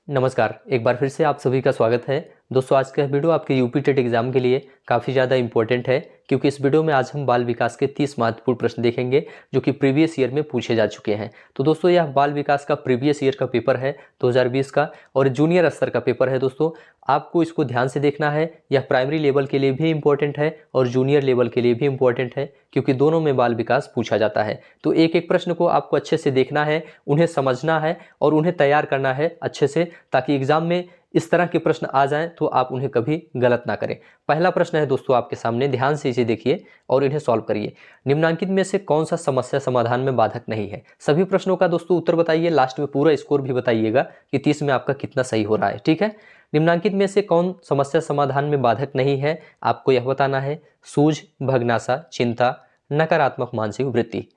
नमस्कार, एक बार फिर से आप सभी का स्वागत है। दोस्तों, आज का वीडियो आपके यूपी टेट एग्जाम के लिए काफ़ी ज़्यादा इंपॉर्टेंट है, क्योंकि इस वीडियो में आज हम बाल विकास के 30 महत्वपूर्ण प्रश्न देखेंगे जो कि प्रीवियस ईयर में पूछे जा चुके हैं। तो दोस्तों, यह बाल विकास का प्रीवियस ईयर का पेपर है 2020 का, और जूनियर स्तर का पेपर है। दोस्तों, आपको इसको ध्यान से देखना है। यह प्राइमरी लेवल के लिए भी इंपॉर्टेंट है और जूनियर लेवल के लिए भी इंपॉर्टेंट है, क्योंकि दोनों में बाल विकास पूछा जाता है। तो एक एक प्रश्न को आपको अच्छे से देखना है, उन्हें समझना है और उन्हें तैयार करना है अच्छे से, ताकि एग्जाम में इस तरह के प्रश्न आ जाएं तो आप उन्हें कभी गलत ना करें। पहला प्रश्न है दोस्तों आपके सामने, ध्यान से इसे देखिए और इन्हें सॉल्व करिए। निम्नलिखित में से कौन सा समस्या समाधान में बाधक नहीं है? सभी प्रश्नों का दोस्तों उत्तर बताइए, लास्ट में पूरा स्कोर भी बताइएगा कि 30 में आपका कितना सही हो रहा है। ठीक है, निम्नलिखित में से कौन समस्या समाधान में बाधक नहीं है, आपको यह बताना है। सूझ, भग्नाशा, चिंता, नकारात्मक मानसिक वृत्ति।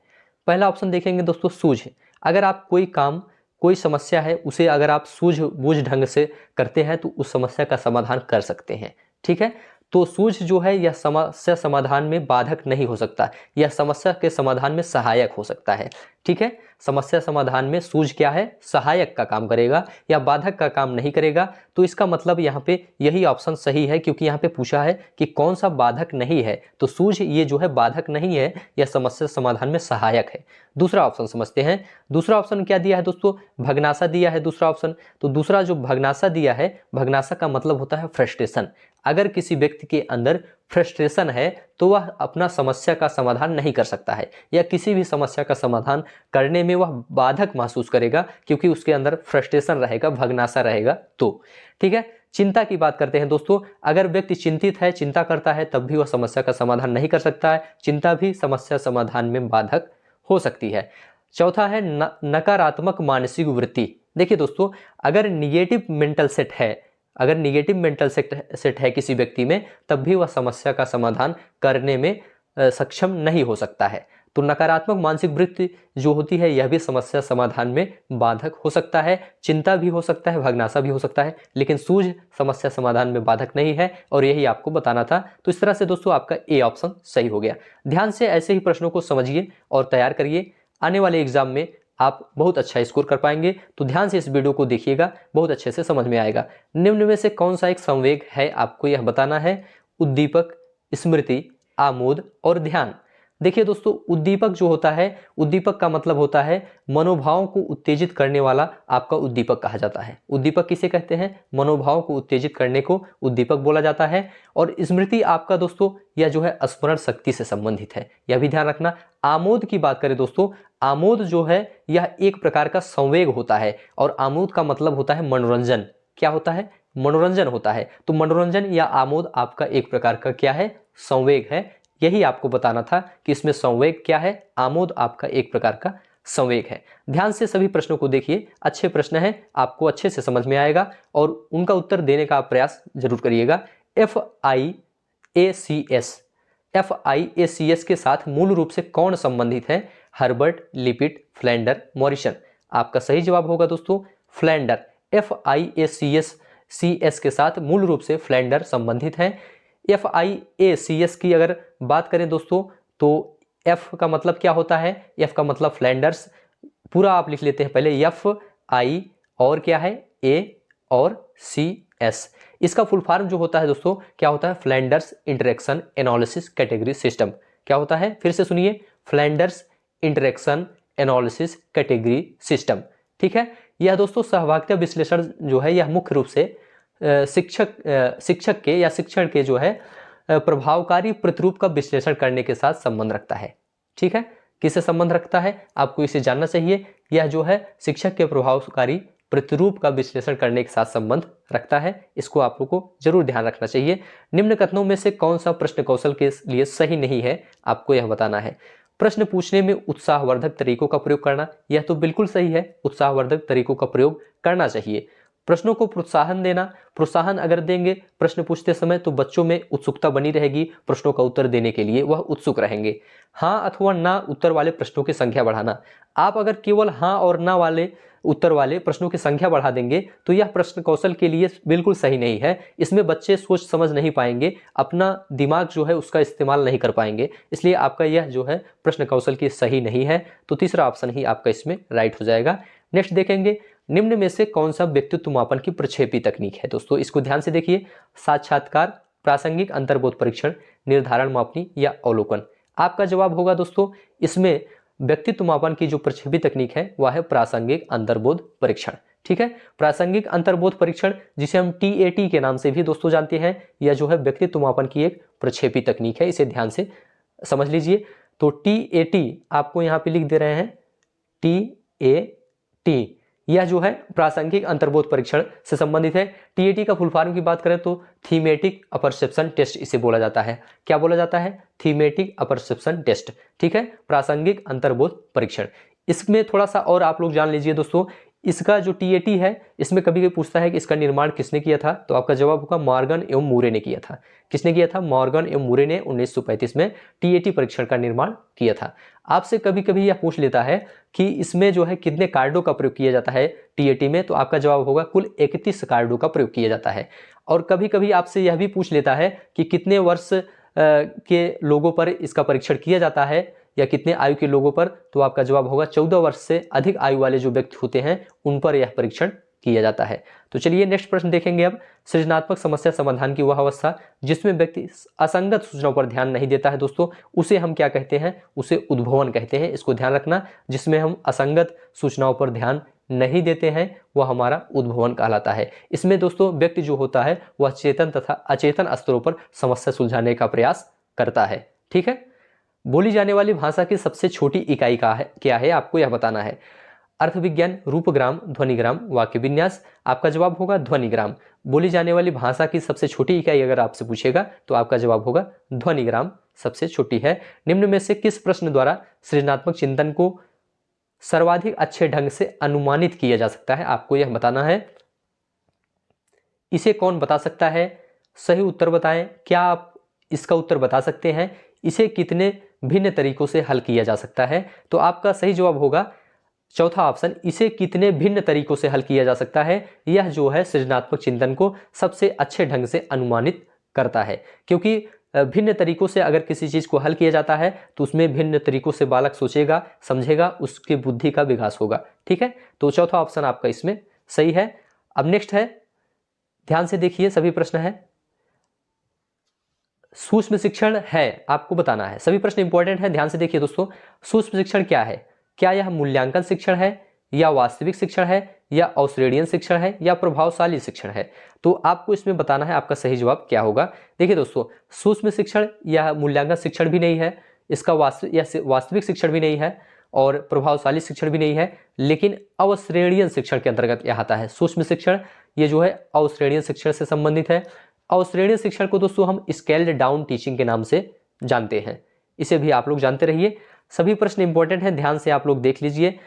पहला ऑप्शन देखेंगे दोस्तों, सूझ। अगर आप कोई काम, कोई समस्या है, उसे अगर आप सूझबूझ ढंग से करते हैं तो उस समस्या का समाधान कर सकते हैं। ठीक है, तो सूझ जो है यह समस्या समाधान में बाधक नहीं हो सकता, यह समस्या के समाधान में सहायक हो सकता है। ठीक है, समस्या समाधान में सूझ क्या है? सहायक का काम करेगा या बाधक का काम नहीं करेगा। तो इसका मतलब यहाँ पे यही ऑप्शन सही है, क्योंकि यहाँ पे पूछा है कि कौन सा बाधक नहीं है, तो सूझ ये जो है बाधक नहीं है, यह समस्या समाधान में सहायक है। दूसरा ऑप्शन समझते हैं। दूसरा ऑप्शन क्या दिया है दोस्तों? भग्नाशा दिया है दूसरा ऑप्शन। तो दूसरा जो भग्नाशा दिया है, भग्नाशा का मतलब होता है फ्रस्ट्रेशन। अगर किसी व्यक्ति के अंदर फ्रस्ट्रेशन है तो वह अपना समस्या का समाधान नहीं कर सकता है, या किसी भी समस्या का समाधान करने में वह बाधक महसूस करेगा, क्योंकि उसके अंदर फ्रस्ट्रेशन रहेगा, भग्नाशा रहेगा। तो ठीक है, चिंता की बात करते हैं दोस्तों। अगर व्यक्ति चिंतित है, चिंता करता है, तब भी वह समस्या का समाधान नहीं कर सकता है। चिंता भी समस्या समाधान में बाधक हो सकती है। चौथा है नकारात्मक मानसिक वृत्ति। देखिए दोस्तों, अगर निगेटिव मेंटल सेट है, अगर निगेटिव मेंटल सेट है किसी व्यक्ति में, तब भी वह समस्या का समाधान करने में सक्षम नहीं हो सकता है। तो नकारात्मक मानसिक वृत्ति जो होती है, यह भी समस्या समाधान में बाधक हो सकता है। चिंता भी हो सकता है, भग्नाशा भी हो सकता है, लेकिन सूझ समस्या समाधान में बाधक नहीं है, और यही आपको बताना था। तो इस तरह से दोस्तों आपका ए ऑप्शन सही हो गया। ध्यान से ऐसे ही प्रश्नों को समझिए और तैयार करिए, आने वाले एग्जाम में आप बहुत अच्छा स्कोर कर पाएंगे। तो ध्यान से इस वीडियो को देखिएगा, बहुत अच्छे से समझ में आएगा। निम्न में से कौन सा एक संवेग है, आपको यह बताना है। उद्दीपक, स्मृति, आमोद और ध्यान। देखिए दोस्तों, उद्दीपक जो होता है, उद्दीपक का मतलब होता है मनोभाव को उत्तेजित करने वाला, आपका उद्दीपक कहा जाता है। उद्दीपक किसे कहते हैं? मनोभाव को उत्तेजित करने को उद्दीपक बोला जाता है। और स्मृति आपका दोस्तों यह जो है स्मरण शक्ति से संबंधित है, यह भी ध्यान रखना। आमोद की बात करें दोस्तों, आमोद जो है यह एक प्रकार का संवेग होता है, और आमोद का मतलब होता है मनोरंजन। क्या होता है? मनोरंजन होता है। तो मनोरंजन या आमोद आपका एक प्रकार का क्या है? संवेग है। यही आपको बताना था कि इसमें संवेग क्या है, आमोद आपका एक प्रकार का संवेग है। ध्यान से सभी प्रश्नों को देखिए, अच्छे प्रश्न हैं, आपको अच्छे से समझ में आएगा और उनका उत्तर देने का प्रयास जरूर करिएगा। FIACS के साथ मूल रूप से कौन संबंधित है? Herbert, lipid, Flanders, Morrison. आपका सही जवाब होगा दोस्तों फ्लैंडर। FIACS के साथ मूल रूप से फ्लैंडर संबंधित है। FIACS की अगर बात करें दोस्तों, तो F का मतलब क्या होता है? F का मतलब फ्लैंडर्स। पूरा आप लिख लेते हैं पहले, FI और क्या है? A और CS। इसका फुल फॉर्म जो होता है दोस्तों, क्या होता है? Flanders interaction analysis category system. क्या होता है? फिर से सुनिए, Flanders interaction analysis category system. ठीक है, यह दोस्तों सहभागिता विश्लेषण जो है, यह मुख्य रूप से शिक्षक के या शिक्षण के जो है प्रभावकारी प्रतिरूप का विश्लेषण करने के साथ संबंध रखता है। ठीक है, किससे संबंध रखता है आपको इसे जानना चाहिए। यह जो है शिक्षक के प्रभावकारी प्रतिरूप का विश्लेषण करने के साथ संबंध रखता है, इसको आप लोगों को जरूर ध्यान रखना चाहिए। निम्न कथनों में से कौन सा प्रश्न कौशल के लिए सही नहीं है, आपको यह बताना है। प्रश्न पूछने में उत्साहवर्धक तरीकों का प्रयोग करना, यह तो बिल्कुल सही है, उत्साहवर्धक तरीकों का प्रयोग करना चाहिए। प्रश्नों को प्रोत्साहन देना, प्रोत्साहन अगर देंगे प्रश्न पूछते समय तो बच्चों में उत्सुकता बनी रहेगी, प्रश्नों का उत्तर देने के लिए वह उत्सुक रहेंगे। हाँ अथवा ना उत्तर वाले प्रश्नों की संख्या बढ़ाना। आप अगर केवल हाँ और ना वाले उत्तर वाले प्रश्नों की संख्या बढ़ा देंगे तो यह प्रश्न कौशल के लिए बिल्कुल सही नहीं है। इसमें बच्चे सोच समझ नहीं पाएंगे, अपना दिमाग जो है उसका इस्तेमाल नहीं कर पाएंगे, इसलिए आपका यह जो है प्रश्न कौशल की सही नहीं है। तो तीसरा ऑप्शन ही आपका इसमें राइट हो जाएगा। नेक्स्ट देखेंगे, निम्न में से कौन सा व्यक्तित्व मापन की प्रक्षेपी तकनीक है? दोस्तों इसको ध्यान से देखिए, साक्षात्कार, प्रासंगिक अंतर्बोध परीक्षण, निर्धारण मापनी या अवलोकन। आपका जवाब होगा दोस्तों इसमें व्यक्तित्व मापन की जो प्रक्षेपी तकनीक है वह है प्रासंगिक अंतर्बोध परीक्षण। ठीक है, प्रासंगिक अंतर्बोध परीक्षण जिसे हम TAT के नाम से भी दोस्तों जानते हैं, यह जो है व्यक्तित्व मापन की एक प्रक्षेपी तकनीक है, इसे ध्यान से समझ लीजिए। तो TAT आपको यहाँ पे लिख दे रहे हैं, TAT यह जो है प्रासंगिक अंतर्बोध परीक्षण से संबंधित है। TAT का फुल फॉर्म की बात करें तो थीमेटिक अपरसेप्शन टेस्ट इसे बोला जाता है। क्या बोला जाता है? Thematic apperception test. ठीक है, प्रासंगिक अंतर्बोध परीक्षण। इसमें थोड़ा सा और आप लोग जान लीजिए दोस्तों, इसका जो TAT है इसमें कभी कभी पूछता है कि इसका निर्माण किसने किया था, तो आपका जवाब होगा मॉर्गन एवं मूरे ने किया था। किसने किया था? मॉर्गन एवं मूरे ने 1935 में TAT परीक्षण का निर्माण किया था। आपसे कभी कभी यह पूछ लेता है कि इसमें जो है कितने कार्डों का प्रयोग किया जाता है TAT में, तो आपका जवाब होगा कुल 31 कार्डों का प्रयोग किया जाता है। और कभी कभी आपसे यह भी पूछ लेता है कि कितने वर्ष के लोगों पर इसका परीक्षण किया जाता है या कितने आयु के लोगों पर, तो आपका जवाब होगा 14 वर्ष से अधिक आयु वाले जो व्यक्ति होते हैं उन पर यह परीक्षण किया जाता है। तो चलिए नेक्स्ट प्रश्न देखेंगे। अब सृजनात्मक समस्या समाधान की वह अवस्था जिसमें व्यक्ति असंगत सूचनाओं पर ध्यान नहीं देता है दोस्तों, उसे हम क्या कहते हैं? उसे उद्भवन कहते हैं। इसको ध्यान रखना, जिसमें हम असंगत सूचनाओं पर ध्यान नहीं देते हैं वह हमारा उद्भवन कहलाता है। इसमें दोस्तों व्यक्ति जो होता है वह चेतन तथा अचेतन स्तरों पर समस्या सुलझाने का प्रयास करता है। ठीक है, बोली जाने वाली भाषा की सबसे छोटी इकाई क्या है आपको यह बताना है। अर्थविज्ञान, रूपग्राम, ध्वनिग्राम, वाक्य विन्यास। आपका जवाब होगा ध्वनिग्राम। बोली जाने वाली भाषा की सबसे छोटी इकाई अगर आपसे पूछेगा तो आपका जवाब होगा ध्वनिग्राम सबसे छोटी है। निम्न में से किस प्रश्न द्वारा सृजनात्मक चिंतन को सर्वाधिक अच्छे ढंग से अनुमानित किया जा सकता है? आपको यह बताना है। इसे कौन बता सकता है? सही उत्तर बताएं। क्या आप इसका उत्तर बता सकते हैं? इसे कितने भिन्न तरीकों से हल किया जा सकता है? तो आपका सही जवाब होगा चौथा ऑप्शन, इसे कितने भिन्न तरीकों से हल किया जा सकता है। यह जो है सृजनात्मक चिंतन को सबसे अच्छे ढंग से अनुमानित करता है, क्योंकि भिन्न तरीकों से अगर किसी चीज को हल किया जाता है तो उसमें भिन्न तरीकों से बालक सोचेगा, समझेगा, उसकी बुद्धि का विकास होगा। ठीक है, तो चौथा ऑप्शन आपका इसमें सही है। अब नेक्स्ट है, ध्यान से देखिए, सभी प्रश्न है सूक्ष्म शिक्षण है, आपको बताना है। सभी प्रश्न इंपॉर्टेंट है, ध्यान से देखिए दोस्तों। सूक्ष्म शिक्षण क्या है? क्या यह मूल्यांकन शिक्षण है या वास्तविक शिक्षण है या अवश्रेणीय शिक्षण है या प्रभावशाली शिक्षण है? तो आपको इसमें बताना है आपका सही जवाब क्या होगा। देखिए दोस्तों, सूक्ष्म शिक्षण यह मूल्यांकन शिक्षण भी नहीं है, इसका वास्तविक शिक्षण भी नहीं है और प्रभावशाली शिक्षण भी नहीं है, लेकिन अवश्रेणीय शिक्षण के अंतर्गत यह आता है। सूक्ष्म शिक्षण ये जो है अवश्रेणीय शिक्षण से संबंधित है। अवश्रेणीय शिक्षण को दोस्तों हम स्केल्ड डाउन टीचिंग के नाम से जानते हैं, इसे भी आप लोग जानते रहिए। सभी प्रश्न इंपॉर्टेंट हैं, ध्यान से आप लोग देख लीजिए।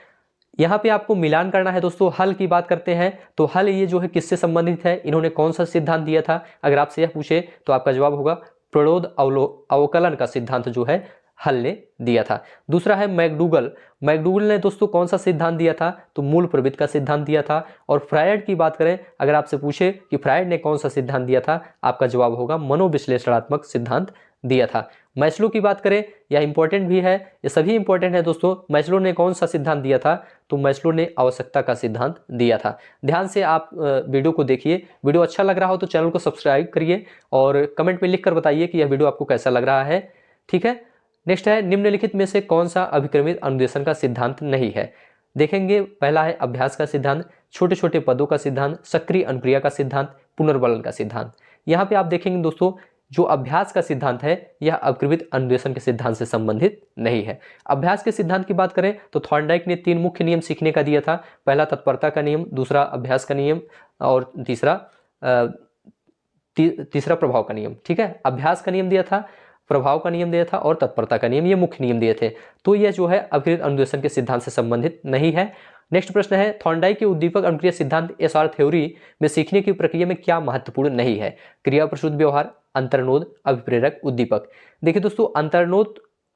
यहाँ पे आपको मिलान करना है दोस्तों। हल की बात करते हैं तो हल ये जो है किससे संबंधित है, इन्होंने कौन सा सिद्धांत दिया था? अगर आपसे यह पूछे तो आपका जवाब होगा प्रणोद अवकलन का सिद्धांत जो है हल ने दिया था। दूसरा है मैकडूगल। मैकडूगल ने दोस्तों कौन सा सिद्धांत दिया था? तो मूल प्रवृत्ति का सिद्धांत दिया था। और फ्रायड की बात करें, अगर आपसे पूछे कि फ्रायड ने कौन सा सिद्धांत दिया था, आपका जवाब होगा मनोविश्लेषणात्मक सिद्धांत दिया था। मैस्लो की बात करें, यह इंपॉर्टेंट भी है, ये सभी इंपॉर्टेंट है दोस्तों। मैस्लो ने कौन सा सिद्धांत दिया था? तो मैस्लो ने आवश्यकता का सिद्धांत दिया था। ध्यान से आप वीडियो को देखिए। वीडियो अच्छा लग रहा हो तो चैनल को सब्सक्राइब करिए और कमेंट में लिखकर बताइए कि यह वीडियो आपको कैसा लग रहा है। ठीक है, नेक्स्ट है, निम्नलिखित में से कौन सा अभिक्रमित अनुदेशन का सिद्धांत नहीं है? देखेंगे, पहला है अभ्यास का सिद्धांत, छोटे छोटे पदों का सिद्धांत, सक्रिय अनुक्रिया का सिद्धांत, पुनर्वलन का सिद्धांत। यहाँ पे आप देखेंगे दोस्तों, जो अभ्यास का सिद्धांत है यह अभिक्रमित अनुदेशन के सिद्धांत से संबंधित नहीं है। अभ्यास के सिद्धांत की बात करें तो थॉर्नडाइक ने 3 मुख्य नियम सीखने का दिया था। पहला तत्परता का नियम, दूसरा अभ्यास का नियम और तीसरा प्रभाव का नियम। ठीक है, अभ्यास का नियम दिया था, प्रभाव का नियम दिया था और तत्परता का नियम, ये मुख्य नियम दिए थे। तो यह जो है अभिक्रमित अनुदेशन के सिद्धांत से संबंधित नहीं है। नेक्स्ट प्रश्न है, थॉर्नडाइक के उद्दीपक अनुक्रिया सिद्धांत एसआर थ्योरी में सीखने की प्रक्रिया में क्या महत्वपूर्ण नहीं है? क्रिया प्रसूत व्यवहार, अंतर्नोद, अभिप्रेरक, उद्दीपक। देखिए दोस्तों,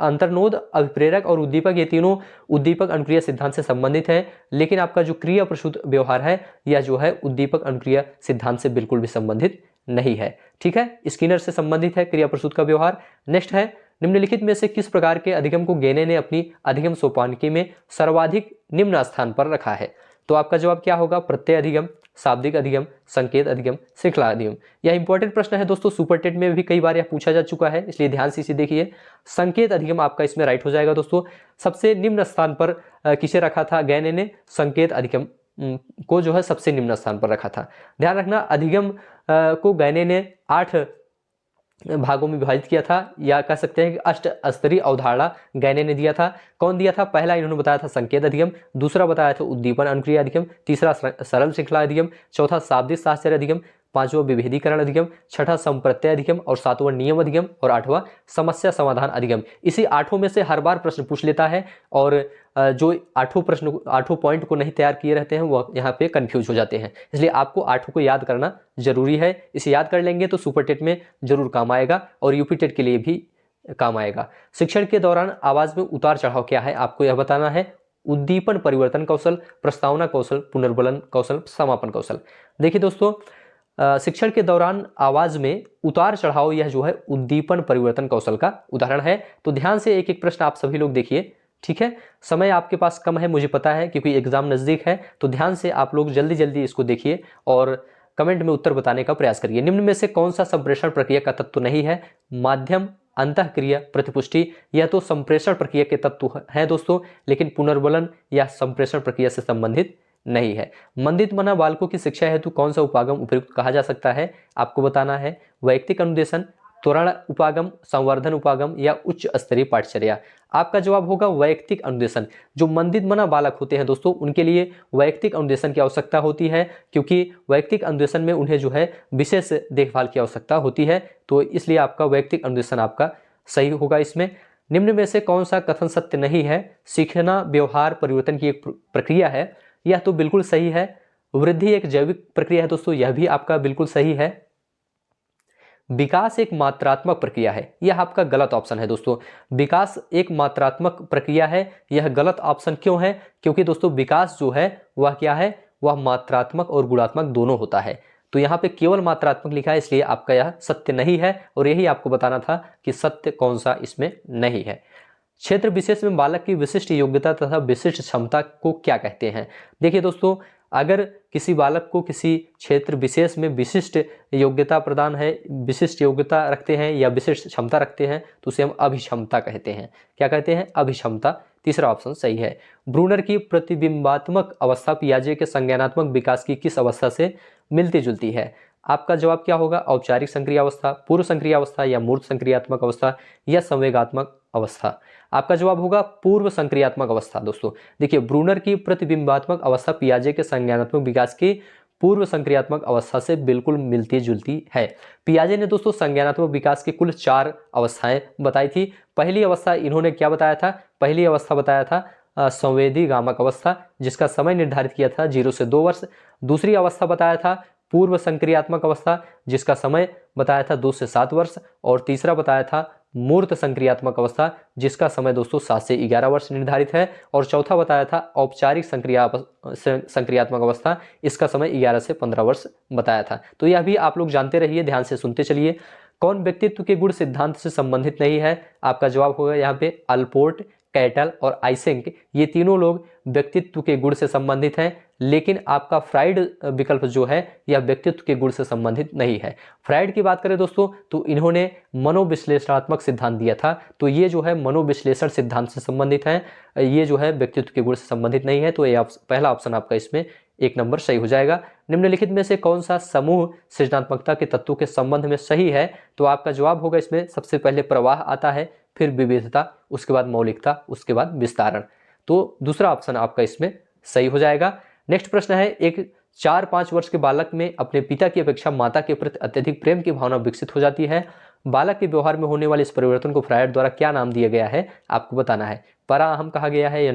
अंतर्नोद, अभिप्रेरक और उद्दीपक, ये तीनों उद्दीपक अनुक्रिया सिद्धांत से संबंधित है, लेकिन आपका जो क्रिया प्रसूत व्यवहार है यह जो है उद्दीपक अनुक्रिया सिद्धांत से बिल्कुल भी संबंधित नहीं है। ठीक है, स्किनर से संबंधित है क्रिया प्रसूत का व्यवहार। नेक्स्ट है, निम्नलिखित में से किस प्रकार के अधिगम को गेने ने अपनी अधिगम सोपानकी में सर्वाधिक निम्न स्थान पर रखा है? तो आपका जवाब क्या होगा? प्रत्यय अधिगम, शाब्दिक अधिगम, संकेत अधिगम, श्रृंखला अधिगम। यह इंपॉर्टेंट प्रश्न है दोस्तों, सुपर टेट में भी कई बार यह पूछा जा चुका है, इसलिए ध्यान से इसे देखिए। संकेत अधिगम आपका इसमें राइट हो जाएगा दोस्तों। सबसे निम्न स्थान पर किसे रखा था? गैने ने संकेत अधिगम को जो है सबसे निम्न स्थान पर रखा था। ध्यान रखना, अधिगम को गैने ने 8 भागों में विभाजित किया था, या कह सकते हैं कि अष्ट स्तरीय अवधारणा गैने ने दिया था। कौन दिया था? पहला इन्होंने बताया था संकेत अधिगम, दूसरा बताया था उद्दीपन अनुक्रिया अधिगम, तीसरा सरल श्रृंखला अधिगम, चौथा शाब्दिक साहचर्य अधिगम, पांचवा विभेदीकरण अधिगम, छठा संप्रत्यय अधिगम और सातवां नियम अधिगम और आठवां समस्या समाधान अधिगम। इसी आठों में से हर बार प्रश्न पूछ लेता है, और जो आठों पॉइंट को नहीं तैयार किए रहते हैं वो यहाँ पे कंफ्यूज हो जाते हैं, इसलिए आपको आठों को याद करना जरूरी है। इसे याद कर लेंगे तो सुपर टेट में जरूर काम आएगा और यूपी टेट के लिए भी काम आएगा। शिक्षण के दौरान आवाज में उतार चढ़ाव क्या है, आपको यह बताना है। उद्दीपन परिवर्तन कौशल, प्रस्तावना कौशल, पुनर्बलन कौशल, समापन कौशल। देखिए दोस्तों, शिक्षण के दौरान आवाज में उतार चढ़ाव यह जो है उद्दीपन परिवर्तन कौशल का उदाहरण है। तो ध्यान से एक एक प्रश्न आप सभी लोग देखिए, ठीक है। समय आपके पास कम है, मुझे पता है, क्योंकि एग्जाम नजदीक है, तो ध्यान से आप लोग जल्दी जल्दी इसको देखिए और कमेंट में उत्तर बताने का प्रयास करिए। निम्न में से कौन सा संप्रेषण प्रक्रिया का तत्व नहीं है? माध्यम, अंतःक्रिया, प्रतिपुष्टि। यह तो संप्रेषण प्रक्रिया के तत्व हैं दोस्तों, लेकिन पुनर्बलन या संप्रेषण प्रक्रिया से संबंधित नहीं है। मंदित मना बालकों की शिक्षा हेतु कौन सा उपागम उपयुक्त कहा जा सकता है? आपको बताना है। वैयक्तिक अनुदेशन, त्वरण उपागम, संवर्धन उपागम या उच्च स्तरीय पाठचर्या। आपका जवाब होगा वैयक्तिक अनुदेशन। जो मंदित मना बालक होते हैं दोस्तों, उनके लिए वैयक्तिक अनुदेशन की आवश्यकता होती है, क्योंकि वैयक्तिक अनुदेशन में उन्हें जो है विशेष देखभाल की आवश्यकता होती है, तो इसलिए आपका वैयक्तिक अनुदेशन आपका सही होगा इसमें। निम्न में से कौन सा कथन सत्य नहीं है? सीखना व्यवहार परिवर्तन की एक प्रक्रिया है, यह तो बिल्कुल सही है। वृद्धि एक जैविक प्रक्रिया है दोस्तों, यह भी आपका बिल्कुल सही है। विकास एक मात्रात्मक प्रक्रिया है, यह आपका गलत ऑप्शन है दोस्तों। विकास एक मात्रात्मक प्रक्रिया है, यह गलत ऑप्शन क्यों है? क्योंकि दोस्तों विकास जो है वह क्या है? वह मात्रात्मक और गुणात्मक दोनों होता है। तो यहाँ पे केवल मात्रात्मक लिखा है, इसलिए आपका यह सत्य नहीं है, और यही आपको बताना था कि सत्य कौन सा इसमें नहीं है। क्षेत्र विशेष में बालक की विशिष्ट योग्यता तथा विशिष्ट क्षमता को क्या कहते हैं? देखिए दोस्तों, अगर किसी बालक को किसी क्षेत्र विशेष में विशिष्ट योग्यता प्रदान है, विशिष्ट योग्यता रखते हैं या विशिष्ट क्षमता रखते हैं, तो उसे हम अभिक्षमता कहते हैं। क्या कहते हैं? अभिक्षमता। तीसरा ऑप्शन सही है। ब्रूनर की प्रतिबिंबात्मक अवस्था पियाजे के संज्ञानात्मक विकास की किस अवस्था से मिलती जुलती है? आपका जवाब क्या होगा? औपचारिक संक्रिया अवस्था, पूर्व संक्रिया अवस्था या मूर्त संक्रियात्मक अवस्था या संवेगात्मक अवस्था। आपका जवाब होगा पूर्व संक्रियात्मक अवस्था। दोस्तों देखिए, ब्रूनर की प्रतिबिंबात्मक अवस्था पियाजे के संज्ञानात्मक विकास की पूर्व संक्रियात्मक अवस्था से बिल्कुल मिलती जुलती है। पियाजे ने दोस्तों संज्ञानात्मक विकास की कुल 4 अवस्थाएं बताई थी। पहली अवस्था इन्होंने क्या बताया था? पहली अवस्था बताया था संवेदी गामक अवस्था, जिसका समय निर्धारित किया था 0 से 2 वर्ष। दूसरी अवस्था बताया था पूर्व संक्रियात्मक अवस्था, जिसका समय बताया था 2 से 7 वर्ष। और तीसरा बताया था मूर्त संक्रियात्मक अवस्था, जिसका समय दोस्तों 7 से 11 वर्ष निर्धारित है। और चौथा बताया था औपचारिक संक्रियात्मक अवस्था, इसका समय 11 से 15 वर्ष बताया था। तो यह भी आप लोग जानते रहिए, ध्यान से सुनते चलिए। कौन व्यक्तित्व के गुण सिद्धांत से संबंधित नहीं है? आपका जवाब होगा यहाँ पे अल्पोर्ट, कैटल और आइसेंक। ये तीनों लोग व्यक्तित्व के गुण से संबंधित हैं, लेकिन आपका फ्राइड विकल्प जो है यह व्यक्तित्व के गुण से संबंधित नहीं है। फ्राइड की बात करें दोस्तों, तो इन्होंने मनोविश्लेषणात्मक सिद्धांत दिया था, तो ये जो है मनोविश्लेषण सिद्धांत से संबंधित है, ये जो है व्यक्तित्व के गुण से संबंधित नहीं है। तो ये पहला ऑप्शन आपका इसमें 1 नंबर सही हो जाएगा। निम्नलिखित में से कौन सा समूह सृजनात्मकता के तत्वों के संबंध में सही है? तो आपका जवाब होगा इसमें सबसे पहले प्रवाह आता है, फिर विविधता, उसके बाद मौलिकता, उसके बाद विस्तारण। तो दूसरा ऑप्शन आपका इसमें सही हो जाएगा। नेक्स्ट प्रश्न है, एक 4-5 वर्ष के बालक में अपने पिता की अपेक्षा माता के प्रति अत्यधिक प्रेम की भावना विकसित हो जाती है। बालक के व्यवहार में होने वाले इस परिवर्तन को फ्रायड द्वारा क्या नाम दिया गया है? आपको बताना है। पराअहम कहा गया है या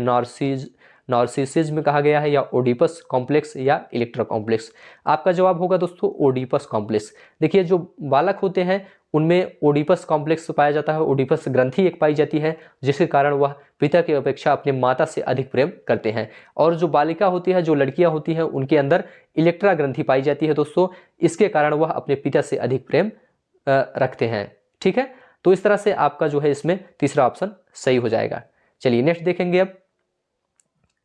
नार्सिसिज्म कहा गया है या ओडिपस कॉम्प्लेक्स या इलेक्ट्रा कॉम्प्लेक्स? आपका जवाब होगा दोस्तों ओडिपस कॉम्प्लेक्स। देखिए, जो बालक होते हैं उनमें ओडिपस कॉम्प्लेक्स पाया जाता है, ओडिपस ग्रंथि एक पाई जाती है, जिसके कारण वह पिता की अपेक्षा अपने माता से अधिक प्रेम करते हैं। और जो बालिका होती है, जो लड़कियां होती हैं, उनके अंदर इलेक्ट्रा ग्रंथि पाई जाती है दोस्तों, इसके कारण वह अपने पिता से अधिक प्रेम रखते हैं। ठीक है, तो इस तरह से आपका जो है इसमें तीसरा ऑप्शन सही हो जाएगा। चलिए नेक्स्ट देखेंगे अब।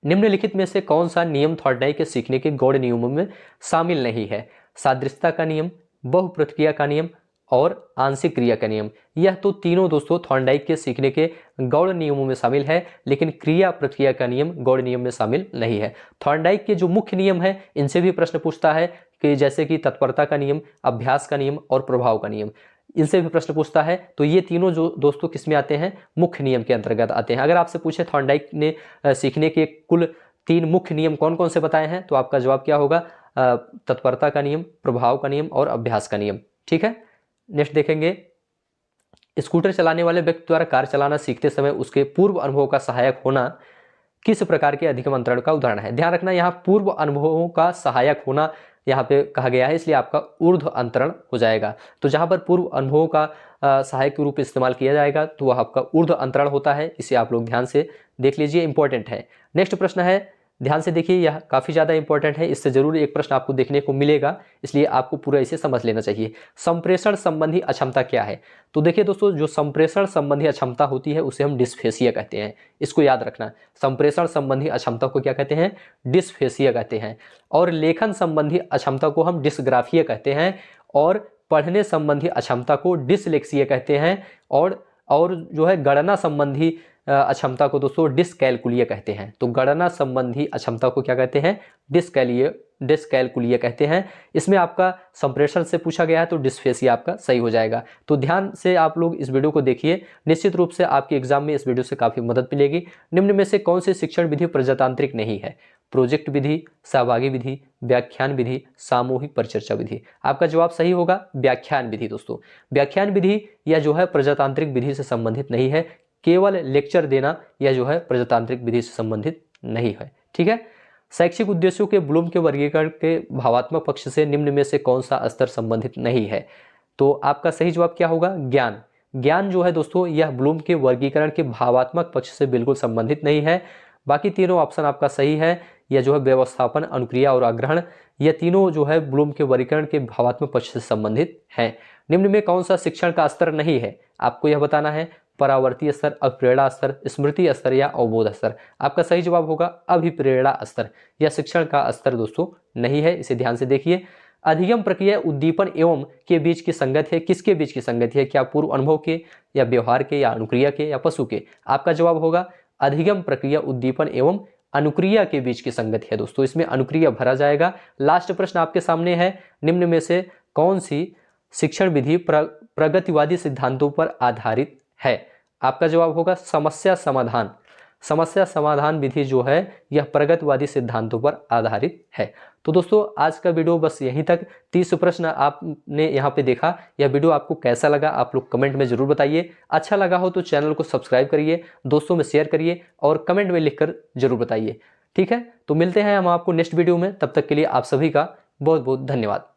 निम्नलिखित में से कौन सा नियम थॉर्नडाइक के सीखने के गौड़ नियमों में शामिल नहीं है? सादृश्यता का नियम, बहुप्रक्रिया का नियम और आंशिक क्रिया का नियम। यह तो तीनों दोस्तों थॉर्नडाइक के सीखने के गौड़ नियमों में शामिल है, लेकिन क्रिया प्रक्रिया का नियम गौड़ नियम में शामिल नहीं है। थॉर्नडाइक के जो मुख्य नियम है इनसे भी प्रश्न पूछता है कि जैसे कि तत्परता का नियम, अभ्यास का नियम और प्रभाव का नियम, इनसे भी प्रश्न पूछता है। तो ये तीनों जो दोस्तों किस में आते हैं? मुख्य नियम के अंतर्गत आते हैं। अगर आपसे पूछे थॉर्नडाइक ने सीखने के कुल 3 मुख्य नियम कौन कौन से बताए हैं, तो आपका जवाब क्या होगा? तत्परता का नियम, प्रभाव का नियम और अभ्यास का नियम। ठीक है, नेक्स्ट देखेंगे, स्कूटर चलाने वाले व्यक्ति द्वारा कार चलाना सीखते समय उसके पूर्व अनुभव का सहायक होना किस प्रकार के अधिगम अंतरण का उदाहरण है? ध्यान रखना, यहाँ पूर्व अनुभवों का सहायक होना यहाँ पे कहा गया है, इसलिए आपका ऊर्ध्व अंतरण हो जाएगा। तो जहाँ पर पूर्व अनुभवों का सहायक के रूप में इस्तेमाल किया जाएगा तो वह आपका ऊर्ध्व अंतरण होता है। इसे आप लोग ध्यान से देख लीजिए, इंपॉर्टेंट है। नेक्स्ट प्रश्न है, ध्यान से देखिए, यह काफ़ी ज़्यादा इंपॉर्टेंट है, इससे जरूर एक प्रश्न आपको देखने को मिलेगा, इसलिए आपको पूरा इसे समझ लेना चाहिए। संप्रेषण संबंधी अक्षमता क्या है? तो देखिए दोस्तों, जो संप्रेषण संबंधी अक्षमता होती है उसे हम डिस्फेसिया कहते हैं, इसको याद रखना। संप्रेषण संबंधी अक्षमता को क्या कहते हैं? डिस्फेसिया कहते हैं। और लेखन संबंधी अक्षमता को हम डिस्ग्राफिया कहते हैं, और पढ़ने संबंधी अक्षमता को डिसलेक्सिया कहते हैं, और जो है गणना संबंधी अक्षमता को दोस्तों डिसकैलकुलिया कहते हैं। तो गणना संबंधी अक्षमता को क्या कहते हैं? डिसकैलकुलिया कहते हैं। इसमें आपका संप्रेषण से पूछा गया है तो डिस्फेसिया आपका सही हो जाएगा। तो ध्यान से आप लोग इस वीडियो को देखिए, निश्चित रूप से आपके एग्जाम में इस वीडियो से काफ़ी मदद मिलेगी। निम्न में से कौन सी शिक्षण विधि प्रजातांत्रिक नहीं है? प्रोजेक्ट विधि, सहभागी विधि, व्याख्यान विधि, सामूहिक परिचर्चा विधि। आपका जवाब सही होगा व्याख्यान विधि। दोस्तों, व्याख्यान विधि यह जो है प्रजातांत्रिक विधि से संबंधित नहीं है, केवल लेक्चर देना यह जो है प्रजातांत्रिक विधि से संबंधित नहीं है। ठीक है, शैक्षिक उद्देश्यों के ब्लूम के वर्गीकरण के भावात्मक पक्ष से निम्न में से कौन सा स्तर संबंधित नहीं है? तो आपका सही जवाब क्या होगा? ज्ञान। ज्ञान जो है दोस्तों यह ब्लूम के वर्गीकरण के भावात्मक पक्ष से बिल्कुल संबंधित नहीं है। बाकी तीनों ऑप्शन आपका सही है। यह जो है व्यवस्थापन, अनुक्रिया और आग्रहण, यह तीनों जो है ब्लूम के वर्गीकरण के भावात्मक पक्ष से संबंधित है। निम्न में कौन सा शिक्षण का स्तर नहीं है? आपको यह बताना है। परावर्ती स्तर, अभिप्रेरणा स्तर, स्मृति स्तर या अवबोध स्तर। आपका सही जवाब होगा अभिप्रेरणा स्तर। यह शिक्षण का स्तर दोस्तों नहीं है, इसे ध्यान से देखिए। अधिगम प्रक्रिया उद्दीपन एवं के बीच की संगत है, किसके बीच की संगत है? क्या पूर्व अनुभव के, या व्यवहार के, या अनुक्रिया के, या पशु के? आपका जवाब होगा अधिगम प्रक्रिया उद्दीपन एवं अनुक्रिया के बीच की संगति है। दोस्तों, इसमें अनुक्रिया भरा जाएगा। लास्ट प्रश्न आपके सामने है, निम्न में से कौन सी शिक्षण विधि प्रगतिवादी सिद्धांतों पर आधारित है? आपका जवाब होगा समस्या समाधान। समस्या समाधान विधि जो है यह प्रगतिवादी सिद्धांतों पर आधारित है। तो दोस्तों, आज का वीडियो बस यहीं तक। 30 प्रश्न आपने यहाँ पे देखा। यह वीडियो आपको कैसा लगा आप लोग कमेंट में जरूर बताइए। अच्छा लगा हो तो चैनल को सब्सक्राइब करिए, दोस्तों में शेयर करिए और कमेंट में लिखकर जरूर बताइए। ठीक है, तो मिलते हैं हम आपको नेक्स्ट वीडियो में। तब तक के लिए आप सभी का बहुत बहुत धन्यवाद।